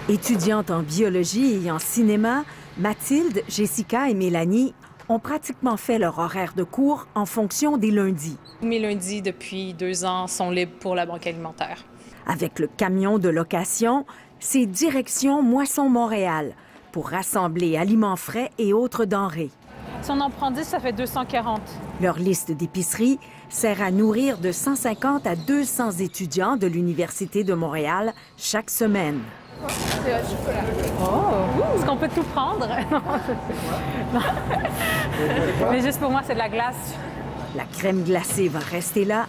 Étudiantes en biologie et en cinéma, Mathilde, Jessica et Mélanie ont pratiquement fait leur horaire de cours en fonction des lundis. Mes lundis, depuis 2 ans, sont libres pour la banque alimentaire. Avec le camion de location, c'est direction Moisson-Montréal pour rassembler aliments frais et autres denrées. Si on en prend 10, ça fait 240. Leur liste d'épicerie sert à nourrir de 150 à 200 étudiants de l'Université de Montréal chaque semaine. Oh! Est-ce qu'on peut tout prendre? Non. Mais juste pour moi, c'est de la glace. La crème glacée va rester là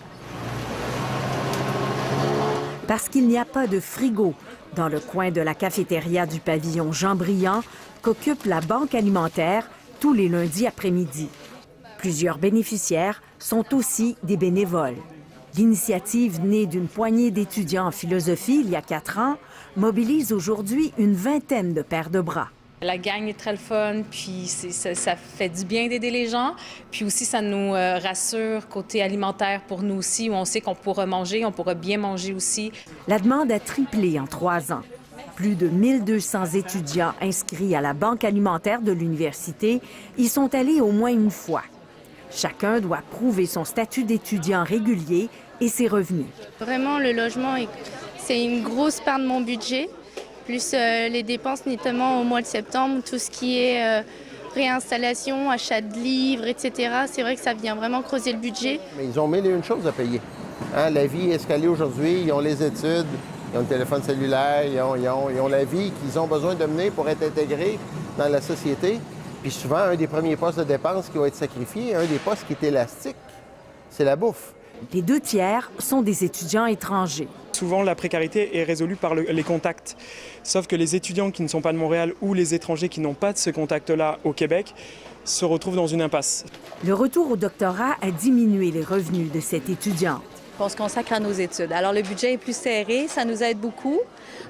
parce qu'il n'y a pas de frigo dans le coin de la cafétéria du pavillon Jean-Briand qu'occupe la Banque alimentaire tous les lundis après-midi. Plusieurs bénéficiaires sont aussi des bénévoles. L'initiative née d'une poignée d'étudiants en philosophie il y a 4 ans mobilise aujourd'hui une vingtaine de paires de bras. La gang est très le fun, puis ça fait du bien d'aider les gens. Puis aussi, ça nous rassure côté alimentaire pour nous aussi, où on sait qu'on pourra manger, on pourra bien manger aussi. La demande a triplé en 3 ans. Plus de 1200 étudiants inscrits à la Banque alimentaire de l'université y sont allés au moins une fois. Chacun doit prouver son statut d'étudiant régulier et ses revenus. Vraiment, le logement, c'est une grosse part de mon budget, plus les dépenses notamment au mois de septembre, tout ce qui est réinstallation, achat de livres, etc. C'est vrai que ça vient vraiment creuser le budget. Mais ils ont mille et une choses à payer. Hein, la vie est escalée aujourd'hui, ils ont les études, ils ont le téléphone cellulaire, ils ont la vie qu'ils ont besoin de mener pour être intégrés dans la société. Puis souvent, un des premiers postes de dépenses qui va être sacrifié, un des postes qui est élastique, c'est la bouffe. Les 2/3 sont des étudiants étrangers. Souvent, la précarité est résolue par les contacts. Sauf que les étudiants qui ne sont pas de Montréal ou les étrangers qui n'ont pas de ce contact-là au Québec se retrouvent dans une impasse. Le retour au doctorat a diminué les revenus de cette étudiante. On se consacre à nos études. Alors, le budget est plus serré, ça nous aide beaucoup.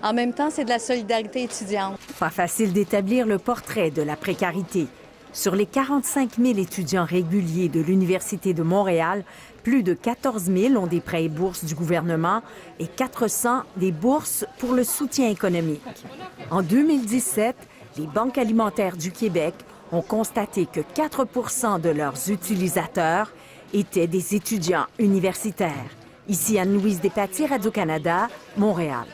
En même temps, c'est de la solidarité étudiante. Pas facile d'établir le portrait de la précarité. Sur les 45 000 étudiants réguliers de l'Université de Montréal, plus de 14 000 ont des prêts et bourses du gouvernement et 400 des bourses pour le soutien économique. En 2017, les banques alimentaires du Québec ont constaté que 4 % de leurs utilisateurs étaient des étudiants universitaires. Ici Anne-Louise Despatie, Radio-Canada, Montréal.